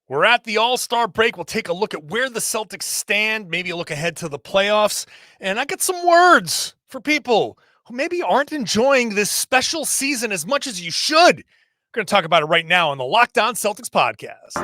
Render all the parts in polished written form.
We're at the All-Star break. We'll take a look at where the Celtics stand, maybe a look ahead to the playoffs. And I got some words for people who maybe aren't enjoying this special season as much as you should. We're going to talk about it right now on the Locked On Celtics podcast.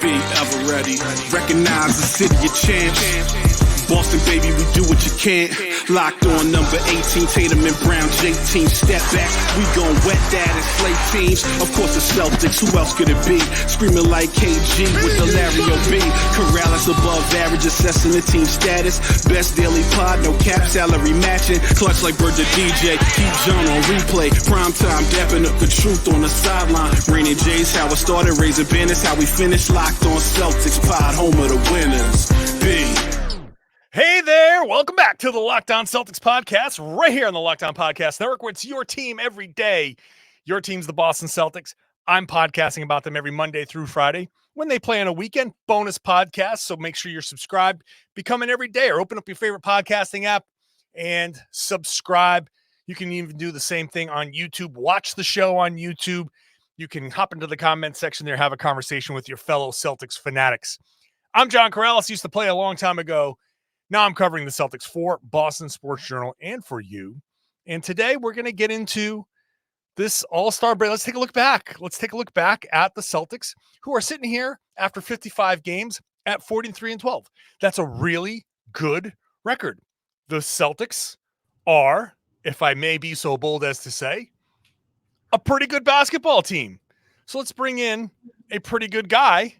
Be ever ready. Recognize the city of champs. Boston, baby, we do what you can't. Locked on number 18, Tatum and Brown, J-team, step back. We gon' wet that and slay teams. Of course the Celtics, who else could it be? Screaming like KG with the Larry O.B. Karalis above average, assessing the team status. Best daily pod, no cap salary matching. Clutch like Bird the DJ, keep John on replay. Prime time, dapping up the truth on the sideline. Raining J's, how it started, raising banners, how we finished. Locked on Celtics pod, home of the winners. B. Hey there, welcome back to the Locked On Celtics podcast, right here on the Locked On Podcast Network, where it's your team every day. Your team's the Boston Celtics. I'm podcasting about them every Monday through Friday. When they play on a weekend, bonus podcast, so make sure you're subscribed. Become an every day or open up your favorite podcasting app and subscribe. You can even do the same thing on YouTube. Watch the show on YouTube. You can hop into the comment section there, have a conversation with your fellow Celtics fanatics. I'm John Karalis, used to play a long time ago. Now I'm covering the Celtics for Boston Sports Journal and for you. And today we're going to get into this All-Star break. Let's take a look back. Let's take a look back at the Celtics, who are sitting here after 55 games at 43-12. That's a really good record. The Celtics are, if I may be so bold as to say, a pretty good basketball team. So let's bring in a pretty good guy,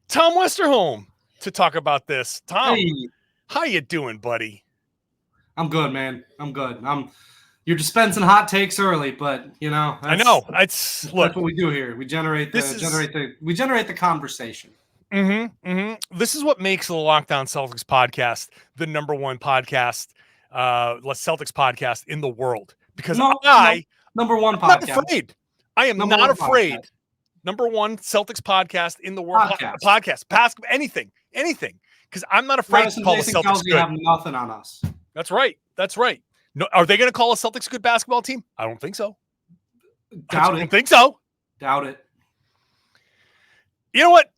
Tom Westerholm, to talk about this. Tom. Hey. How you doing, buddy? I'm good, man. I'm good. You're dispensing hot takes early, but you know. I know. That's what we do here. We generate the conversation. This is what makes the Locked On Celtics podcast the number one podcast, Celtics podcast in the world. Because number one podcast. I'm not afraid. I am not afraid. Podcast. Number one Celtics podcast in the world. Podcast. Basketball. Anything. Because I'm not afraid to call the Celtics good. Have nothing on us. That's right. No, are they going to call a Celtics a good basketball team? I don't think so. Doubt it. I don't think so. Doubt it. You know what?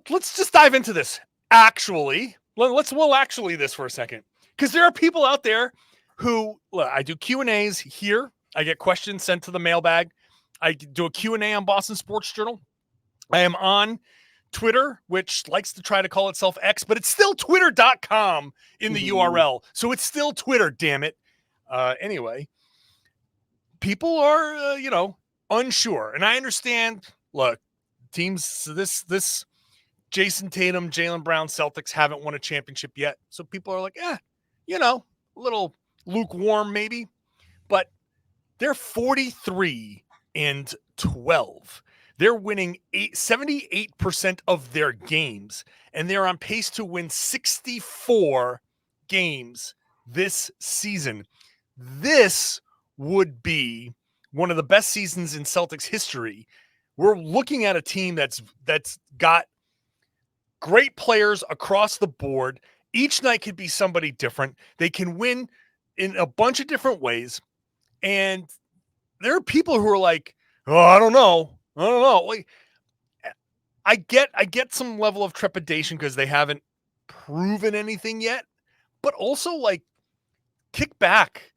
Let's just dive into this. Actually, we'll actually this for a second, because there are people out there who I do Q&As here. I get questions sent to the mailbag. I do a Q&A on Boston Sports Journal. I am on Twitter, which likes to try to call itself X, but it's still twitter.com in the URL. So it's still Twitter, damn it. Anyway, people are, unsure. And I understand, look, teams, this Jayson, Tatum, Jaylen Brown Celtics haven't won a championship yet. So people are like, a little lukewarm maybe. But they're 43-12. They're winning 78% of their games, and they're on pace to win 64 games this season. This would be one of the best seasons in Celtics history. We're looking at a team that's got great players across the board. Each night could be somebody different. They can win in a bunch of different ways, and there are people who are like, oh, I don't know. Like, I get some level of trepidation because they haven't proven anything yet, but also like kick back,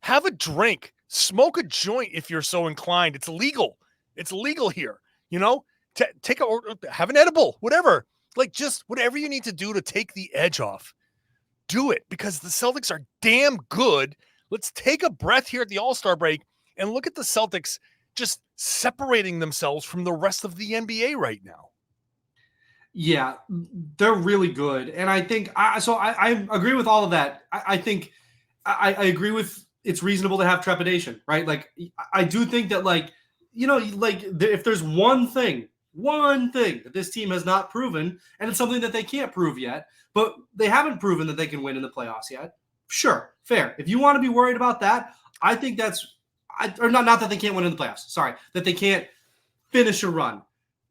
have a drink, smoke a joint if you're so inclined. It's legal. It's legal here. Have an edible, whatever. Like just whatever you need to do to take the edge off. Do it, because the Celtics are damn good. Let's take a breath here at the All-Star break and look at the Celtics just separating themselves from the rest of the NBA right now. Yeah, they're really good. And I think, I agree with all of that. I think I agree with it's reasonable to have trepidation, right? Like, I do think that, if there's one thing that this team has not proven, and it's something that they can't prove yet, but they haven't proven that they can win in the playoffs yet. Sure, fair. If you want to be worried about that, I think that's, or not that they can't win in the playoffs. Sorry, that they can't finish a run.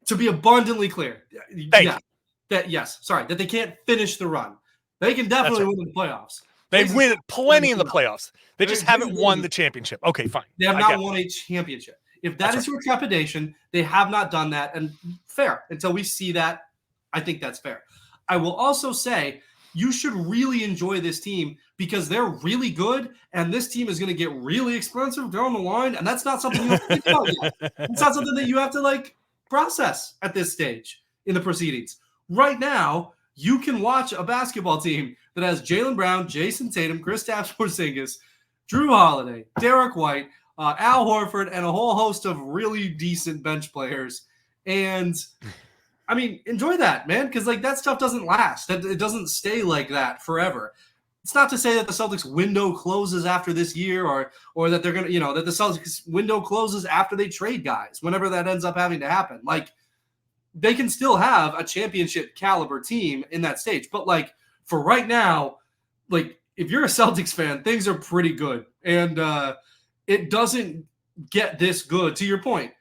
To be abundantly clear, that they can't finish the run. They can definitely win in the playoffs. They win plenty in the playoffs. They just haven't won the championship. Okay, fine. They have not won a championship. If that is your trepidation, they have not done that. And fair. Until we see that, I think that's fair. I will also say you should really enjoy this team because they're really good, and this team is going to get really expensive down the line, and that's not something you have to think about yet. It's not something that you have to like process at this stage in the proceedings. Right now, you can watch a basketball team that has Jaylen Brown, Jayson Tatum, Kristaps Porzingis, Drew Holiday, Derek White, Al Horford, and a whole host of really decent bench players. And I mean, enjoy that, man, because like that stuff doesn't last. It doesn't stay like that forever. It's not to say that the Celtics window closes after this year, or that they're gonna, that the Celtics window closes after they trade guys, whenever that ends up having to happen. Like they can still have a championship caliber team in that stage, but like for right now, like if you're a Celtics fan, things are pretty good, and it doesn't get this good. To your point,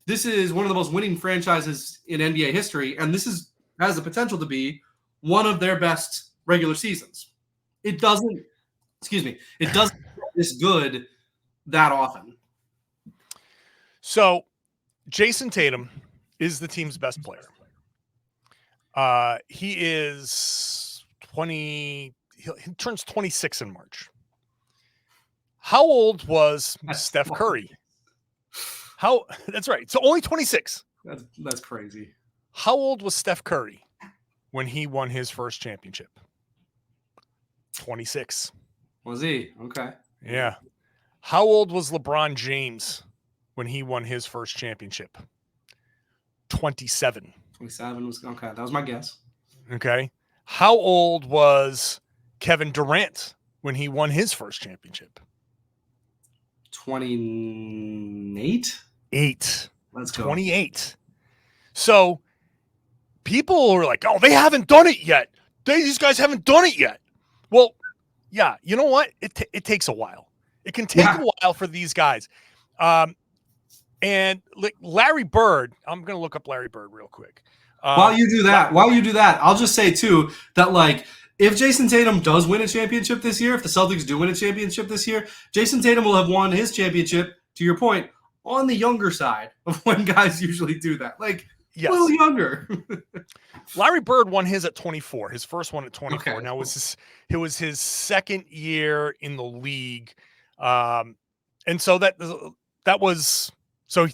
this is one of the most winning franchises in NBA history, and this has the potential to be one of their best regular seasons. It doesn't get this good that often. So Jayson Tatum is the team's best player. He is 20. He turns 26 in March. How old was Steph Curry? That's right. So only 26. That's crazy. How old was Steph Curry when he won his first championship? 26. Was he? Okay. Yeah. How old was LeBron James when he won his first championship? 27. 27 was okay. That was my guess. Okay. How old was Kevin Durant when he won his first championship? 28. 8. Let's go. 28. So people are like, oh, they haven't done it yet. These guys haven't done it yet. Well, yeah, you know what? It takes a while. It can take a while for these guys. And like Larry Bird, I'm going to look up Larry Bird real quick. While you do that, I'll just say too that like if Jayson Tatum does win a championship this year, if the Celtics do win a championship this year, Jayson Tatum will have won his championship, to your point, on the younger side of when guys usually do that. Like a little younger. Larry Bird won his at 24, his first one at 24. Okay. Now it was his second year in the league. And so that was, so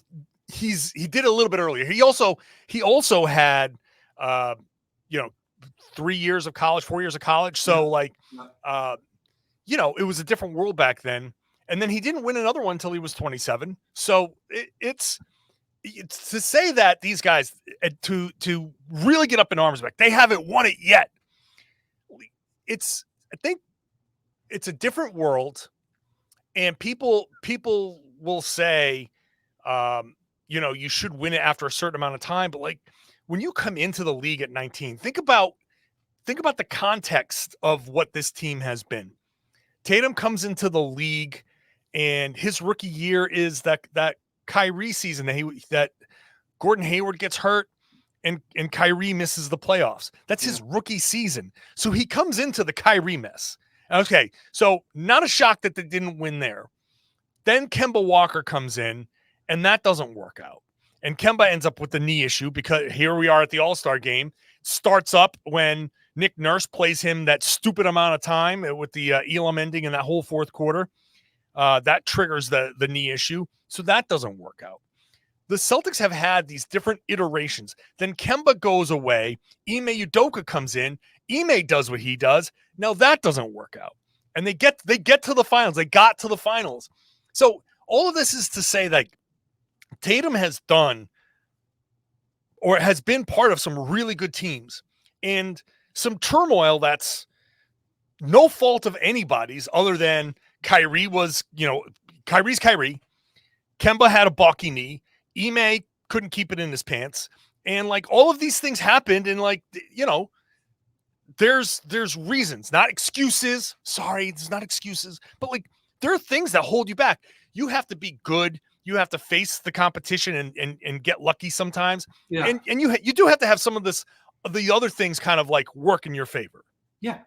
he did it a little bit earlier. He also had, 3 years of college, 4 years of college. So it was a different world back then. And then he didn't win another one until he was 27. So it's to say that these guys to really get up in arms back, they haven't won it yet. I think it's a different world, and people will say, you should win it after a certain amount of time. But like when you come into the league at 19, think about the context of what this team has been. Tatum comes into the league, and his rookie year is that Kyrie season that Gordon Hayward gets hurt and Kyrie misses the playoffs. That's his rookie season. So he comes into the Kyrie mess. Okay, so not a shock that they didn't win there. Then Kemba Walker comes in, and that doesn't work out. And Kemba ends up with the knee issue because here we are at the All-Star game. Starts up when Nick Nurse plays him that stupid amount of time with the Elam ending in that whole fourth quarter. That triggers the knee issue. So that doesn't work out. The Celtics have had these different iterations. Then Kemba goes away. Ime Udoka comes in. Ime does what he does. Now that doesn't work out. And they get to the finals. They got to the finals. So all of this is to say that Tatum has done or has been part of some really good teams and some turmoil that's no fault of anybody's other than Kyrie was, Kyrie's Kyrie. Kemba had a balky knee. Ime couldn't keep it in his pants. And like all of these things happened, and like, there's reasons, not excuses. Sorry, it's not excuses, but like there are things that hold you back. You have to be good. You have to face the competition and get lucky sometimes. Yeah. And you do have to have some of the other things kind of like work in your favor. Yeah.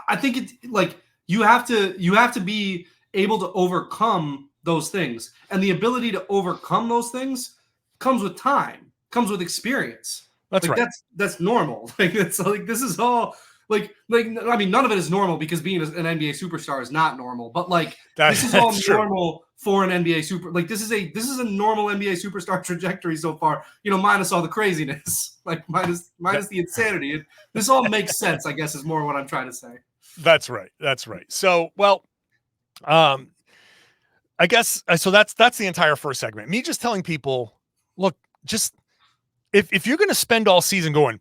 I think it's like you have to be able to overcome those things. And the ability to overcome those things comes with time, comes with experience. That's like right. That's normal. Like it's like this is all like I mean, none of it is normal because being an NBA superstar is not normal. But like this is all normal for an NBA super. Like this is a normal NBA superstar trajectory so far. Minus all the craziness, like minus the insanity. This all makes sense, I guess, is more what I'm trying to say. That's right. So, well, I guess so. That's the entire first segment. Me just telling people, look, just if you're going to spend all season going,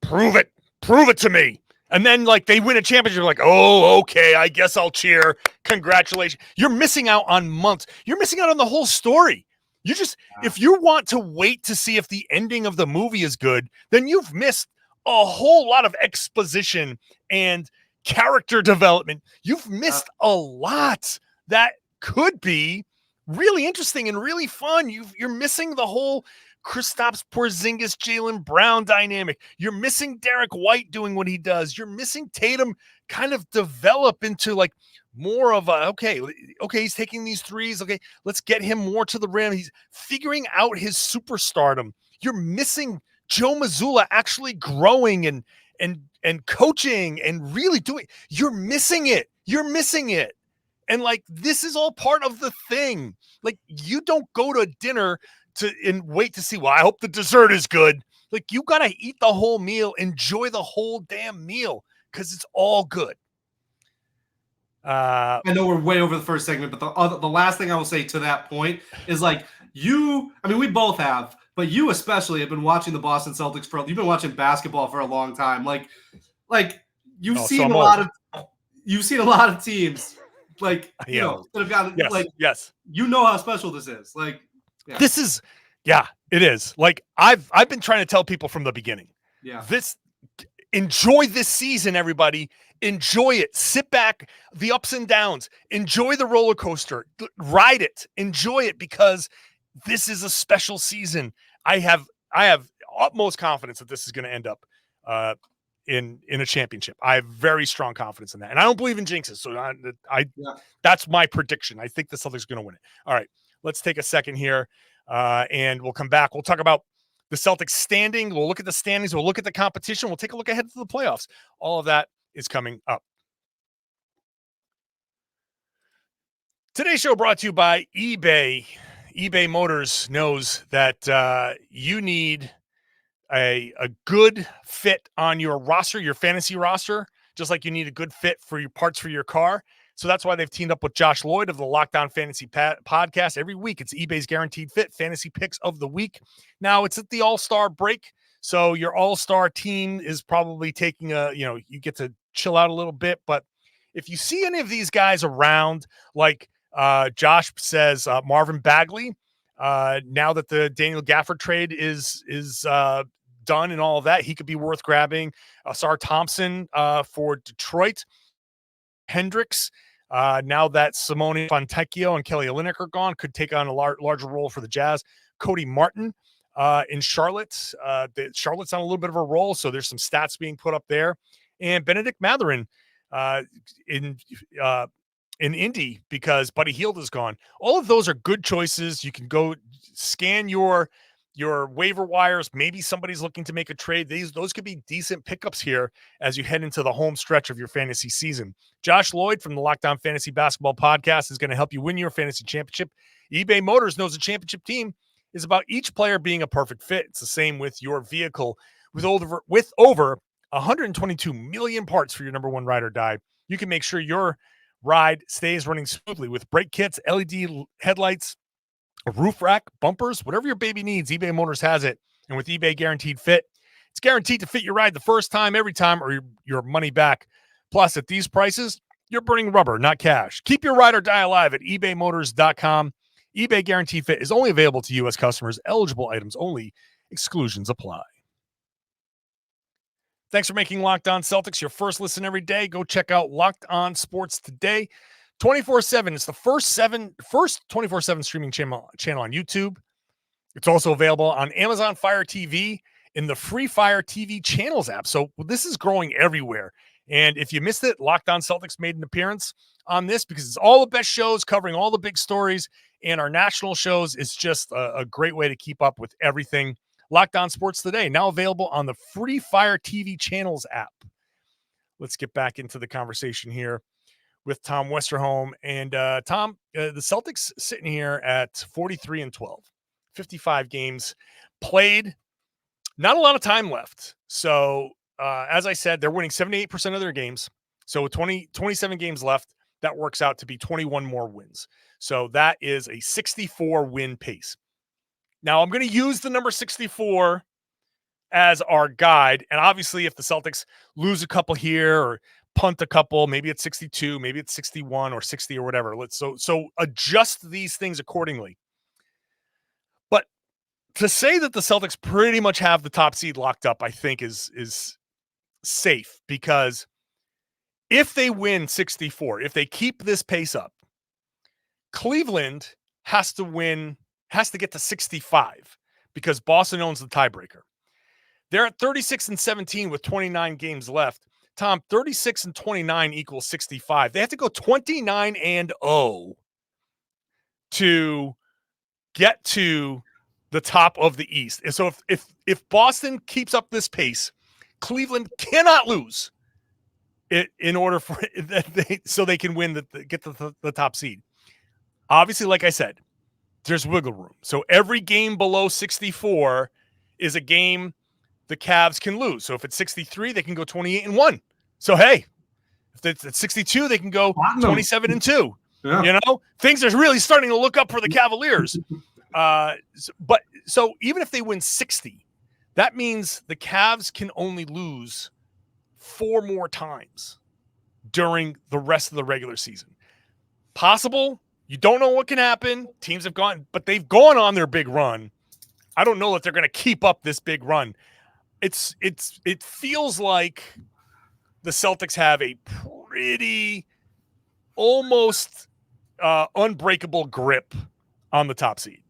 prove it to me, and then like they win a championship, you're like, oh, okay, I guess I'll cheer. Congratulations. You're missing out on months. You're missing out on the whole story. If you want to wait to see if the ending of the movie is good, then you've missed a whole lot of exposition and character development. You've missed a lot that could be really interesting and really fun. You're missing the whole Kristaps Porzingis, Jaylen Brown dynamic. You're missing Derek White doing what he does. You're missing Tatum kind of develop into like more of a, okay, he's taking these threes. Okay, let's get him more to the rim. He's figuring out his superstardom. You're missing Joe Mazzulla actually growing and coaching and really doing. You're missing it. And like, this is all part of the thing. Like, you don't go to dinner and wait to see, well, I hope the dessert is good. Like, you got to eat the whole meal, enjoy the whole damn meal, because it's all good. I know we're way over the first segment, but the last thing I will say to that point is like we both have, but you especially have been watching the Boston Celtics you've been watching basketball for a long time. Like you've seen a lot of teams that have gotten yes. You know how special this is. Like this is it is. Like I've been trying to tell people from the beginning. Yeah. Enjoy this season, everybody. Enjoy it. Sit back, the ups and downs. Enjoy the roller coaster. Ride it. Enjoy it, because this is a special season. I have utmost confidence that this is going to end up in a championship. I have very strong confidence in that, and I don't believe in jinxes. So that's my prediction. I think the Celtics are going to win it. All right, let's take a second here, and we'll come back. We'll talk about the Celtics standing. We'll look at the standings. We'll look at the competition. We'll take a look ahead to the playoffs. All of that is coming up. Today's show brought to you by eBay. eBay Motors knows that you need a good fit on your roster, your fantasy roster, just like you need a good fit for your parts for your car. So that's why they've teamed up with Josh Lloyd of the Lockdown Fantasy Podcast. Every week, it's eBay's Guaranteed Fit Fantasy Picks of the Week. Now, it's at the All-Star break, so your All-Star team is probably taking you get to chill out a little bit. But if you see any of these guys around, like Josh says, Marvin Bagley, now that the Daniel Gafford trade is done and all of that, he could be worth grabbing. Asar Thompson for Detroit. Hendricks, now that Simone Fontecchio and Kelly Olynyk are gone, could take on a larger role for the Jazz. Cody Martin in Charlotte. Charlotte's on a little bit of a roll, so there's some stats being put up there. And Benedict Mathurin in Indy, because Buddy Hield is gone. All of those are good choices. You can go scan your waiver wires. Maybe somebody's looking to make a trade. Those could be decent pickups here as you head into the home stretch of your fantasy season. Josh Lloyd from the Lockdown Fantasy Basketball Podcast is going to help you win your fantasy championship. eBay Motors knows a championship team is about each player being a perfect fit. It's the same with your vehicle. With over 122 million parts for your number one ride or die, you can make sure your ride stays running smoothly with brake kits, LED headlights, a roof rack, bumpers, whatever your baby needs. eBay Motors has it. And with eBay Guaranteed Fit, it's guaranteed to fit your ride the first time, every time, or your money back. Plus, at these prices, you're burning rubber, not cash. Keep your ride or die alive at ebaymotors.com. eBay Guaranteed Fit is only available to U.S. customers. Eligible items only. Exclusions apply. Thanks for making Locked On Celtics your first listen every day. Go check out Locked On Sports today. 24/7. It's the first 24/7 streaming channel on YouTube. It's also available on Amazon Fire TV in the free Fire TV channels app. So this is growing everywhere. And if you missed it, Locked On Celtics made an appearance on this because it's all the best shows covering all the big stories, and our national shows is just a great way to keep up with everything. Locked On Sports Today, now available on the Free Fire TV Channels app. Let's get back into the conversation here with Tom Westerholm. And Tom, the Celtics sitting here at 43-12, 55 games played, not a lot of time left. So as I said, they're winning 78% of their games. So with 27 games left, that works out to be 21 more wins. So that is a 64 win pace. Now I'm going to use the number 64 as our guide. And obviously if the Celtics lose a couple here or punt a couple, maybe it's 62, maybe it's 61 or 60 or whatever. So adjust these things accordingly. But to say that the Celtics pretty much have the top seed locked up, I think is safe, because if they win 64, if they keep this pace up, Cleveland has to get to 65 because Boston owns the tiebreaker. They're at 36-17 with 29 games left. Tom, 36-29 equals 65. They have to go 29-0 to get to the top of the East. And so if Boston keeps up this pace, Cleveland cannot lose it in order for so they can win get the top seed. Obviously, like I said, there's wiggle room. So every game below 64 is a game the Cavs can lose. So if it's 63, they can go 28-1. So hey, if it's at 62, they can go 27-2. Yeah. You know, things are really starting to look up for the Cavaliers. But so even if they win 60, that means the Cavs can only lose 4 more times during the rest of the regular season. Possible. You don't know what can happen. Teams have gone, but they've gone on their big run. I don't know if they're going to keep up this big run. It feels like the Celtics have a pretty almost unbreakable grip on the top seed.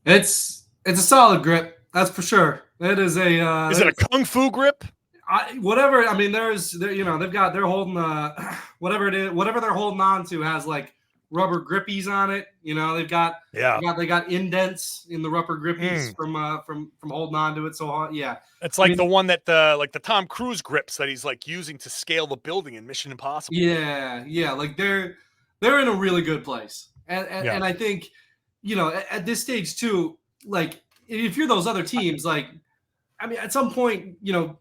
It's a solid grip, that's for sure. It is a. Is it a kung fu grip? Whatever. I mean, they're holding whatever it is, whatever they're holding on to has like rubber grippies on it. You know, they got indents in the rubber grippies from holding on to it so hard. Yeah, it's like the one that the Tom Cruise grips that he's like using to scale the building in Mission Impossible. Yeah, like they're in a really good place, and I think, you know, at this stage too, like if you're those other teams, like, I mean, at some point, you know,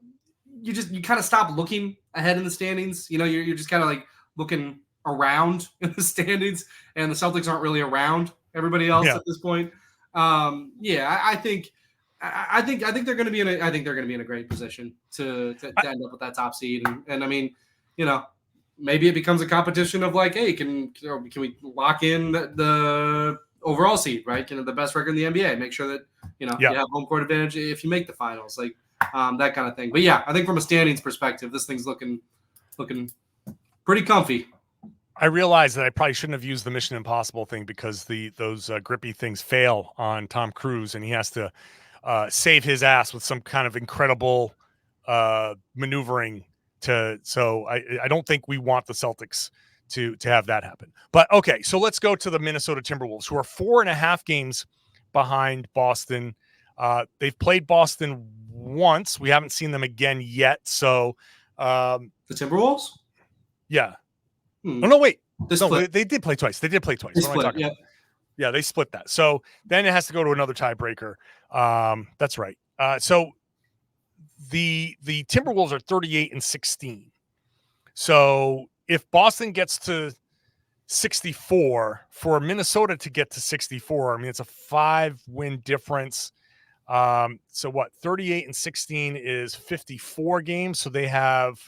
you kind of stop looking ahead in the standings. You know, you're just kind of like looking around in the standings, and the Celtics aren't really around everybody else at this point. I think they're going to be in a great position to end up with that top seed, and I mean, you know, maybe it becomes a competition of like, hey, can we lock in the overall seed, right? You know, the best record in the NBA, make sure that, you know, you have home court advantage if you make the finals, like that kind of thing. But yeah, I think from a standings perspective, this thing's looking pretty comfy. I realize that I probably shouldn't have used the Mission Impossible thing because those grippy things fail on Tom Cruise, and he has to save his ass with some kind of incredible maneuvering. So I don't think we want the Celtics to have that happen. But okay, so let's go to the Minnesota Timberwolves, who are 4.5 games behind Boston. They've played Boston once. We haven't seen them again yet. So the Timberwolves? Yeah. Oh, no, wait. They did play twice. They split, yeah, they split that. So then it has to go to another tiebreaker. That's right. So the Timberwolves are 38-16. So if Boston gets to 64, for Minnesota to get to 64, I mean, it's a 5-win difference. So what? 38-16 is 54 games. So they have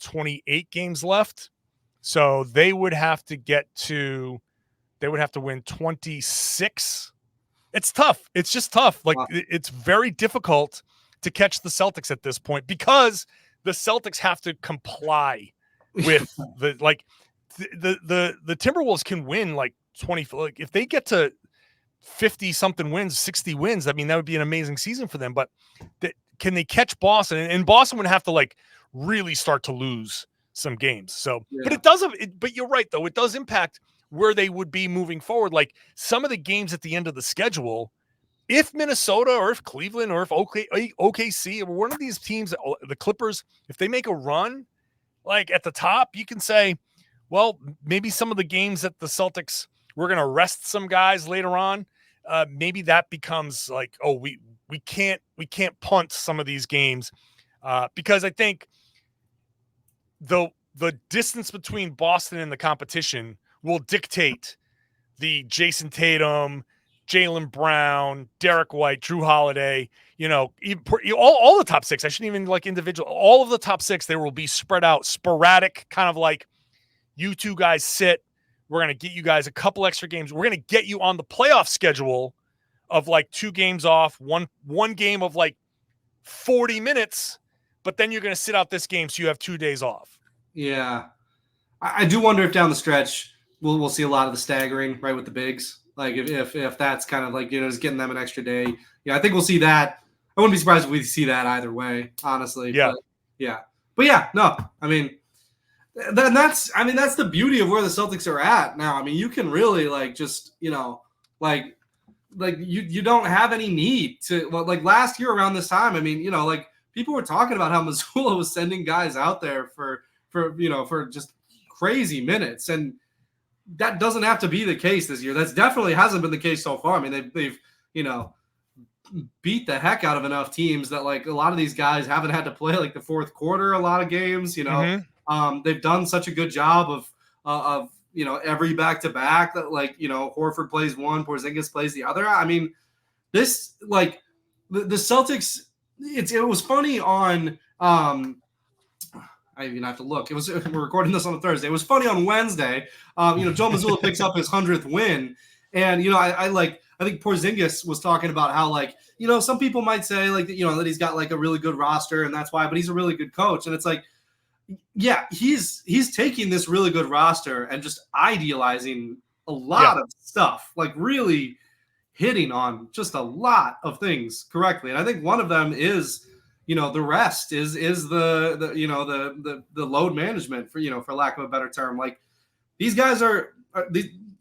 28 games left. So they would have to win 26. It's tough. It's just tough. Like, it's very difficult to catch the Celtics at this point because the Celtics have to comply with the Timberwolves can win like 20. Like if they get to 50 something wins, 60 wins, I mean, that would be an amazing season for them. But can they catch Boston? And Boston would have to like really start to lose some games. So, but Yeah. it doesn't. But you're right, though. It does impact where they would be moving forward. Like some of the games at the end of the schedule, if Minnesota or if Cleveland or if OKC or one of these teams, the Clippers, if they make a run, like at the top, you can say, well, maybe some of the games that the Celtics, we're going to rest some guys later on. Maybe that becomes like, oh, we can't punt some of these games because I think the distance between Boston and the competition will dictate the Jayson Tatum, Jaylen Brown, Derek White, Drew Holiday, all the top six. I shouldn't even like individual. All of the top six, there will be spread out, sporadic, kind of like you two guys sit. We're going to get you guys a couple extra games. We're going to get you on the playoff schedule of like 2 games off, one game of like 40 minutes, but then you're going to sit out this game so you have 2 days off. Yeah. I do wonder if down the stretch we'll see a lot of the staggering, right, with the bigs. Like if that's kind of like, just getting them an extra day. Yeah, I think we'll see that. I wouldn't be surprised if we see that either way, honestly. Yeah. But yeah, no. I mean, that's the beauty of where the Celtics are at now. I mean, you can really like just, like you don't have any need to, like last year around this time. I mean, like people were talking about how Missoula was sending guys out there for just crazy minutes, and that doesn't have to be the case this year. That's definitely hasn't been the case so far. I mean, they've beat the heck out of enough teams that like a lot of these guys haven't had to play like the fourth quarter a lot of games. They've done such a good job of every back-to-back that like Horford plays one, Porzingis plays the other. I mean, this like the Celtics. It was funny on. I even have to look. We're recording this on a Thursday. It was funny on Wednesday. Joe Mazzulla picks up his 100th win, and I think Porzingis was talking about how like some people might say like that he's got like a really good roster and that's why, but he's a really good coach, and it's like, yeah, he's taking this really good roster and just idealizing a lot of stuff, like really hitting on just a lot of things correctly, and I think one of them is. The rest is the load management for lack of a better term. Like these guys are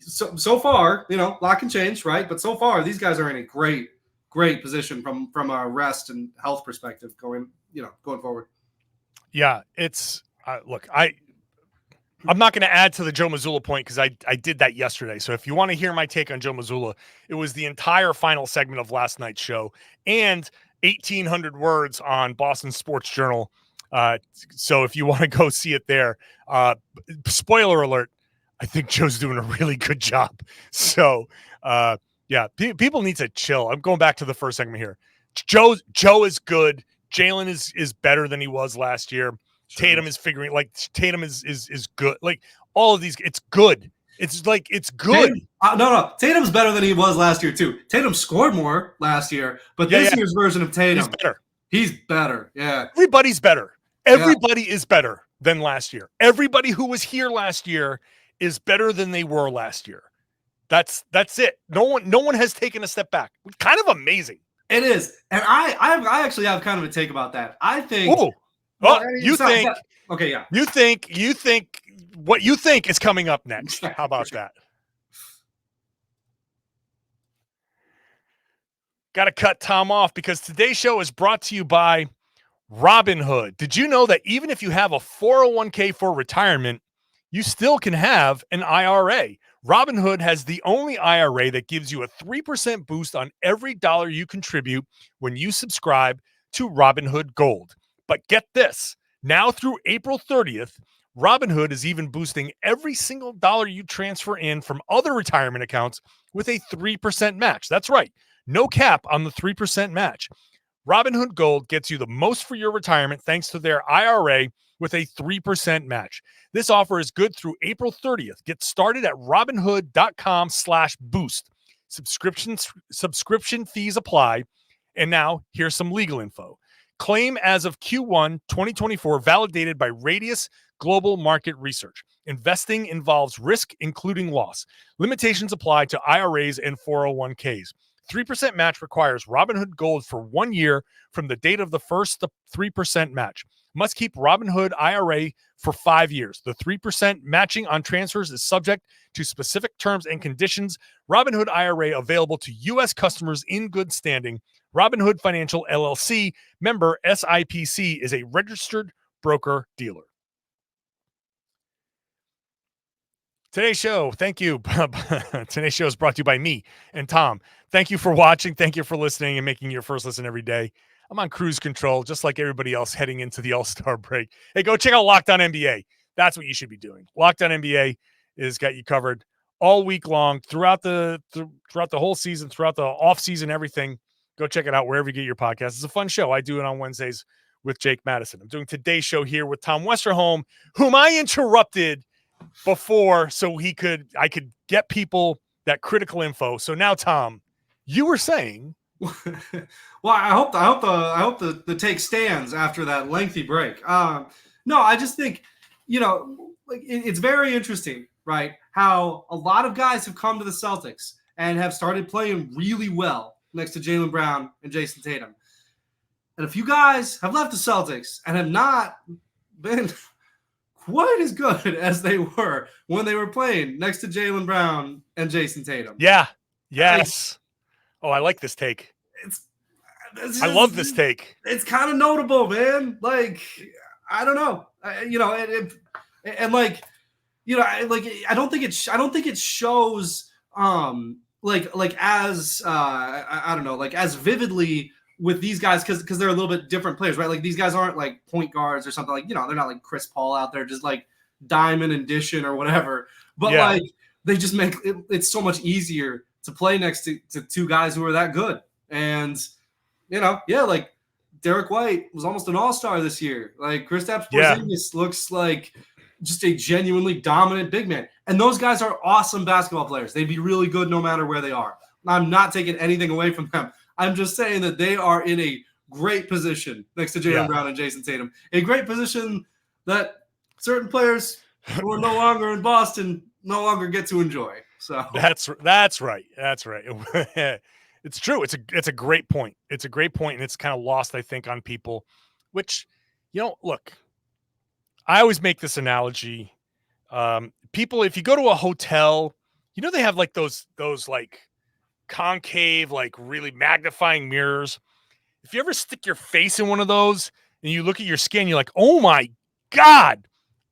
so far, lot can change, right? But so far, these guys are in a great position from a rest and health perspective going forward. Yeah, it's look, I'm not going to add to the Joe Mazzulla point because I did that yesterday. So if you want to hear my take on Joe Mazzulla, it was the entire final segment of last night's show and 1,800 words on Boston Sports Journal. So if you want to go see it there, spoiler alert, I think Joe's doing a really good job. So people need to chill. I'm going back to the first segment here. Joe is good. Jaylen is better than he was last year. Sure. Tatum is figuring like Tatum is good. Like all of these, it's good. It's good. No. Tatum's better than he was last year too. Tatum scored more last year, but this year's version of Tatum, He's better. Yeah. Everybody's better. Everybody is better than last year. Everybody who was here last year is better than they were last year. That's it. No one has taken a step back. Kind of amazing. It is, and I actually have kind of a take about that. I think. Okay, yeah. You think what you think is coming up next. How about that? Got to cut Tom off because today's show is brought to you by Robinhood. Did you know that even if you have a 401k for retirement, you still can have an IRA? Robinhood has the only IRA that gives you a 3% boost on every dollar you contribute when you subscribe to Robinhood Gold. But get this, now through April 30th, Robinhood is even boosting every single dollar you transfer in from other retirement accounts with a 3% match. That's right. No cap on the 3% match. Robinhood Gold gets you the most for your retirement thanks to their IRA with a 3% match. This offer is good through April 30th. Get started at robinhood.com/boost. Subscription fees apply. And now here's some legal info. Claim as of Q1 2024 validated by Radius Global Market Research. Investing involves risk, including loss. Limitations apply to IRAs and 401ks. 3% match requires Robinhood Gold for 1 year from the date of the first 3% match. Must keep Robinhood IRA for 5 years. The 3% matching on transfers is subject to specific terms and conditions. Robinhood IRA available to U.S. customers in good standing. Robinhood Financial LLC, member SIPC, is a registered broker-dealer. Today's show, thank you. Today's show is brought to you by me and Tom. Thank you for watching. Thank you for listening and making your first listen every day. I'm on cruise control, just like everybody else heading into the All-Star break. Hey, go check out Locked On NBA. That's what you should be doing. Locked On NBA has got you covered all week long, throughout the whole season, throughout the off-season, everything. Go check it out wherever you get your podcast. It's a fun show. I do it on Wednesdays with Jake Madison. I'm doing today's show here with Tom Westerholm, whom I interrupted before so I could get people that critical info. So now, Tom, you were saying. Well, I hope the take stands after that lengthy break. No, I just think, like it's very interesting, right? How a lot of guys have come to the Celtics and have started playing really well next to Jaylen Brown and Jayson Tatum. And a few guys have left the Celtics and have not been quite as good as they were when they were playing next to Jaylen Brown and Jayson Tatum. Yeah. Yes. I like this take. I love this take. It's kind of notable, man. Like, I don't know. I don't think it shows as vividly with these guys because they're a little bit different players, right? Like these guys aren't like point guards or something, like, they're not like Chris Paul out there just like diamond and dishing or whatever. But like they just make it's so much easier to play next to two guys who are that good. And like Derek White was almost an all-star this year. Like Kristaps Porzingis looks like just a genuinely dominant big man. And those guys are awesome basketball players. They'd be really good no matter where they are. I'm not taking anything away from them. I'm just saying that they are in a great position next to Jaylen Brown and Jayson Tatum. A great position that certain players who are no longer in Boston no longer get to enjoy. So that's right. That's right. It's true. It's a great point. It's a great point, and it's kind of lost, I think, on people. Which, look, I always make this analogy. People, if you go to a hotel, they have like those like concave, like really magnifying mirrors. If you ever stick your face in one of those and you look at your skin, you're like, oh my God,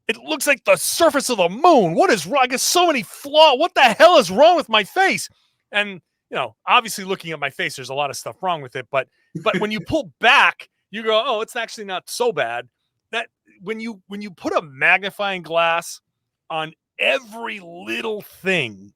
it looks like the surface of the moon. What is wrong? I got so many flaws. What the hell is wrong with my face? And, obviously looking at my face, there's a lot of stuff wrong with it. But when you pull back, you go, oh, it's actually not so bad. That when you put a magnifying glass on every little thing,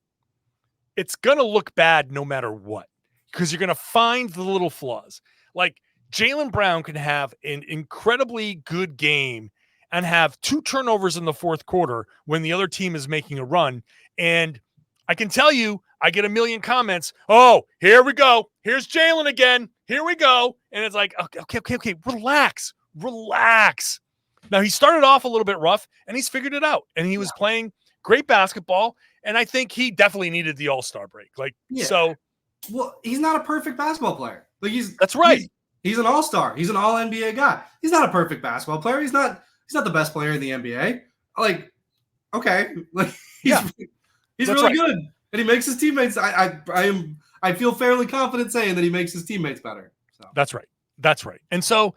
it's going to look bad no matter what, because you're going to find the little flaws. Like Jaylen Brown can have an incredibly good game and have 2 turnovers in the fourth quarter when the other team is making a run. And I can tell you, I get a million comments. Oh, here we go. Here's Jaylen again. Here we go. And it's like, okay. Relax. Now, he started off a little bit rough, and he's figured it out. And he was playing great basketball. And I think he definitely needed the All-Star break. So. Well, he's not a perfect basketball player. Like that's right. He's an all-star. He's an all-NBA guy. He's not a perfect basketball player. He's not the best player in the NBA. Like, okay. Like he's really right. Good. And he makes his teammates. I feel fairly confident saying that he makes his teammates better. So That's right. And so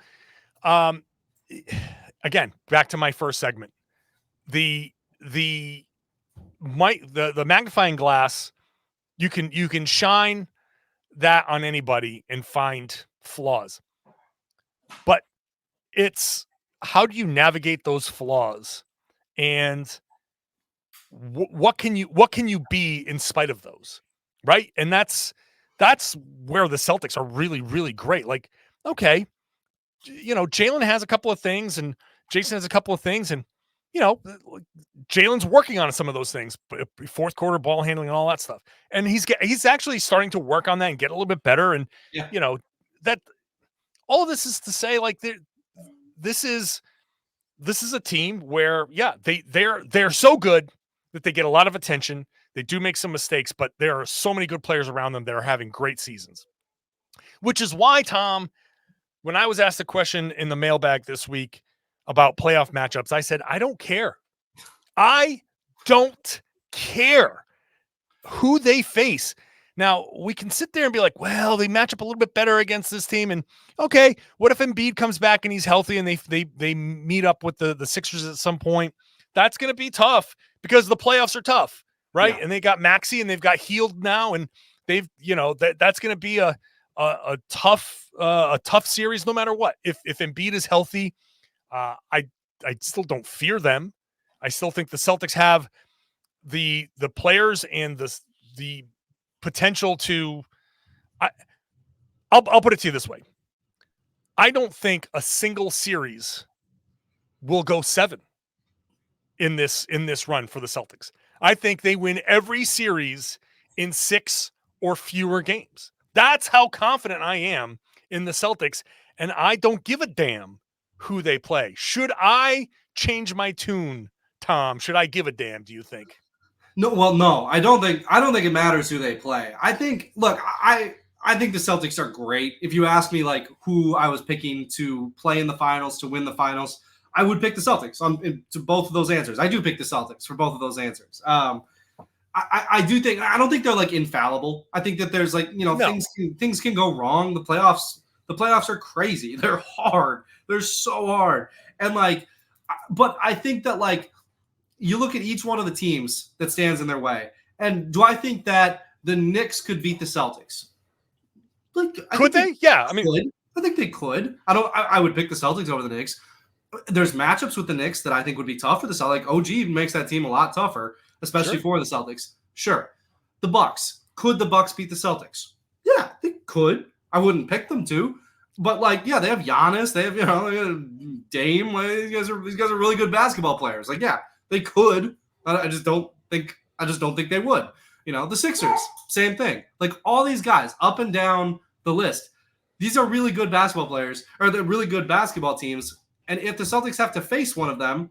again, back to my first segment. The magnifying glass, you can shine that on anybody and find flaws, but it's how do you navigate those flaws, and what can you be in spite of those, right? And that's where the Celtics are really, really great. Like, okay, Jaylen has a couple of things and Jayson has a couple of things, and Jaylen's working on some of those things, fourth quarter ball handling and all that stuff. And he's actually starting to work on that and get a little bit better. And, that all of this is to say, like, this is a team where, they're so good that they get a lot of attention. They do make some mistakes, but there are so many good players around them that are having great seasons. Which is why, Tom, when I was asked a question in the mailbag this week about playoff matchups, I said, I don't care. I don't care who they face. Now, we can sit there and be like, well, they match up a little bit better against this team. And okay, what if Embiid comes back and he's healthy and they meet up with the Sixers at some point? That's going to be tough because the playoffs are tough, right? Yeah. And they got Maxey and they've got Healed now, and they've, that's going to be a tough series no matter what. If Embiid is healthy, I still don't fear them. I still think the Celtics have the players and the potential to. I'll put it to you this way: I don't think a single series will go 7 in this run for the Celtics. I think they win every series in 6 or fewer games. That's how confident I am in the Celtics, and I don't give a damn who they play. Should I change my tune, Tom? Should I give a damn, do you think? No, I don't think it matters who they play. I think I think the Celtics are great. If you ask me like who I was picking to play in the finals, to win the finals, I would pick the Celtics to both of those answers. I do pick the Celtics for both of those answers. I do think, I don't think they're like infallible. I think that there's like, no. things can go wrong. The playoffs are crazy. They're hard. They're so hard. And like, but I think that like, you look at each one of the teams that stands in their way. And do I think that the Knicks could beat the Celtics? Like, could they? Yeah. I mean, I think they could. I would pick the Celtics over the Knicks. There's matchups with the Knicks that I think would be tough for the Celtics. Like OG makes that team a lot tougher, especially for the Celtics. Sure. The Bucks. Could the Bucks beat the Celtics? Yeah, they could. I wouldn't pick them to. But like, yeah, they have Giannis. They have, Dame. Like, these guys are really good basketball players. Like, yeah, they could. I just don't think they would. The Sixers, same thing. Like all these guys up and down the list, these are really good basketball players, or they're really good basketball teams. And if the Celtics have to face one of them,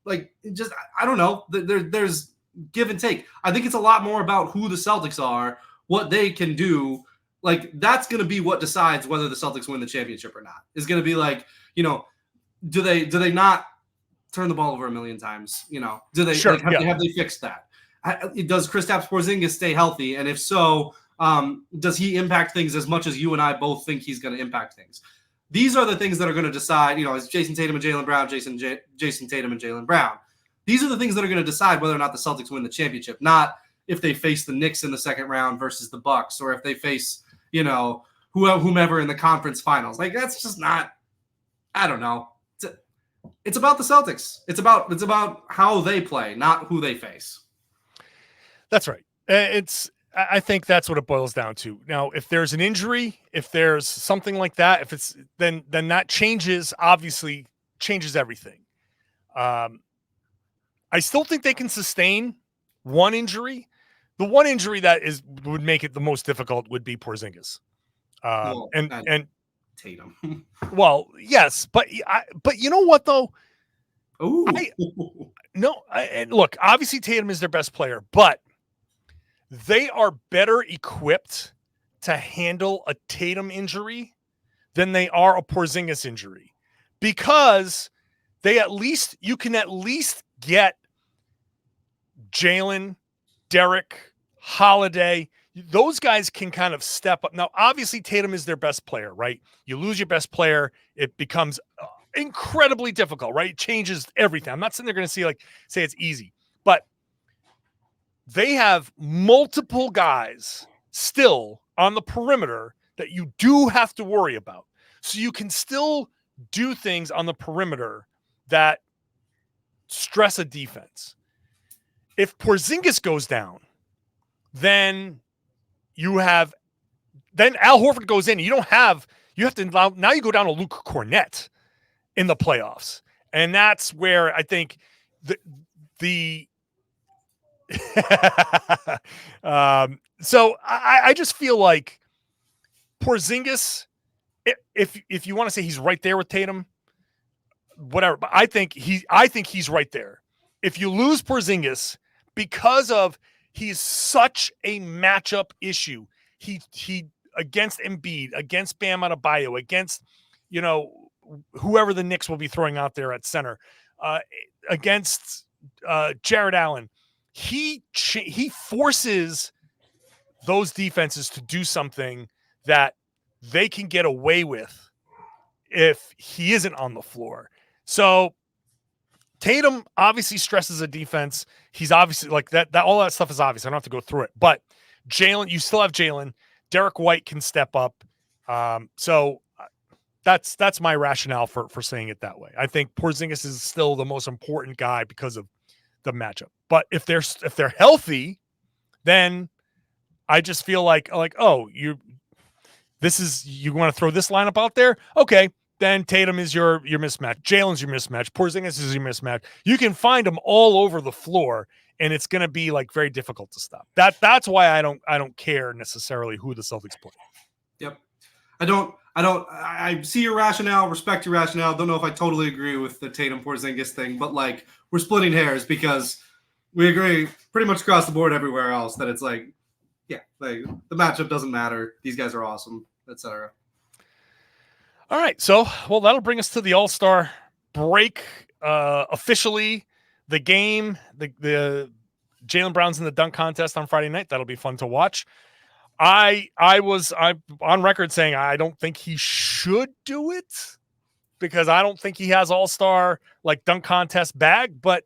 like just I don't know, there's give and take. I think it's a lot more about who the Celtics are, what they can do. Like that's going to be what decides whether the Celtics win the championship or not. It's going to be like, do they not turn the ball over a million times? Do they have they fixed that? Does Kristaps Porzingis stay healthy? And if so, does he impact things as much as you and I both think he's going to impact things? These are the things that are going to decide, it's Jayson Tatum and Jaylen Brown, Jayson Tatum and Jaylen Brown. These are the things that are going to decide whether or not the Celtics win the championship, not if they face the Knicks in the second round versus the Bucks, or if they face, whomever in the conference finals. Like that's just not, I don't know. It's about the Celtics. It's about how they play, not who they face. That's right. I think that's what it boils down to. Now, if there's an injury, if there's something like that, if it's then that obviously changes everything. I still think they can sustain one injury. The one injury that would make it the most difficult would be Porzingis. And Tatum. Well, yes, but you know what though? Ooh. Look, obviously Tatum is their best player, but they are better equipped to handle a Tatum injury than they are a Porzingis injury, because you can at least get Jaylen, Derek, Holiday. Those guys can kind of step up. Now, obviously Tatum is their best player, right? You lose your best player, it becomes incredibly difficult, right? It changes everything. I'm not sitting there going to say it's easy, but they have multiple guys still on the perimeter that you do have to worry about. So you can still do things on the perimeter that stress a defense. If Porzingis goes down, then Al Horford goes in. You have to now you go down to Luke Cornett in the playoffs. And that's where I think the so I just feel like Porzingis, if you want to say he's right there with Tatum, whatever, but I think he's right there. If you lose Porzingis because of He's such a matchup issue. He against Embiid, against Bam Adebayo, against, whoever the Knicks will be throwing out there at center, against Jared Allen. He forces those defenses to do something that they can get away with if he isn't on the floor. So Tatum obviously stresses a defense. He's obviously like that all that stuff is obvious. I don't have to go through it. But Jaylen, you still have Jaylen. Derek White can step up. So that's my rationale for saying it that way. I think Porzingis is still the most important guy because of the matchup. But if they're healthy, then I just feel like you want to throw this lineup out there? Okay. Then Tatum is your mismatch. Jaylen's your mismatch. Porzingis is your mismatch. You can find them all over the floor, and it's going to be like very difficult to stop. That's why I don't care necessarily who the Celtics play. Yep. I see your rationale, respect your rationale. Don't know if I totally agree with the Tatum Porzingis thing, but like we're splitting hairs because we agree pretty much across the board everywhere else that it's like, yeah, like the matchup doesn't matter. These guys are awesome, etc. All right, so that'll bring us to the All-Star break. Officially, the game, the Jaylen Brown's in the dunk contest on Friday night. That'll be fun to watch. I'm on record saying I don't think he should do it because I don't think he has All-Star like dunk contest bag. But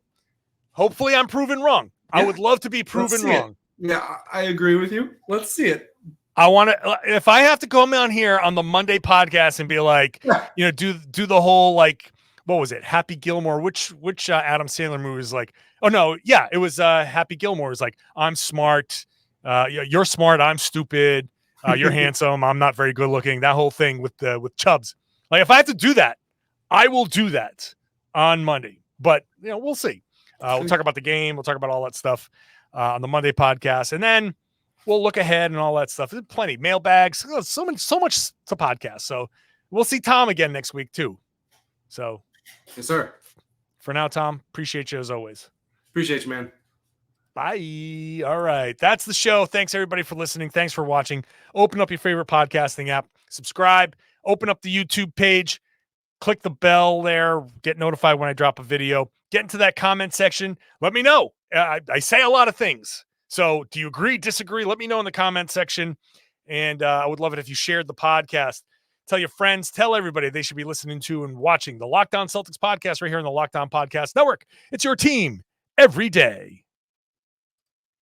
hopefully, I'm proven wrong. Yeah. I would love to be proven wrong. Yeah, I agree with you. Let's see it. I want to, if I have to come on here on the Monday podcast and be like, do the whole, like, what was it? Happy Gilmore, which Adam Sandler movie was like, oh no. Yeah. It was Happy Gilmore. It was like, I'm smart. You're smart. I'm stupid. You're handsome. I'm not very good looking. That whole thing with Chubbs. Like if I have to do that, I will do that on Monday, but we'll see. We'll talk about the game. We'll talk about all that stuff on the Monday podcast. And then we'll look ahead and all that stuff. There's plenty. Mailbags. So much to podcast. So we'll see Tom again next week too. So yes, sir. For now, Tom, appreciate you as always. Appreciate you, man. Bye. All right. That's the show. Thanks everybody for listening. Thanks for watching. Open up your favorite podcasting app. Subscribe. Open up the YouTube page. Click the bell there. Get notified when I drop a video. Get into that comment section. Let me know. I say a lot of things. So do you agree, disagree? Let me know in the comment section. And I would love it if you shared the podcast. Tell your friends, tell everybody they should be listening to and watching the Locked On Celtics podcast right here on the Locked On Podcast Network. It's your team every day.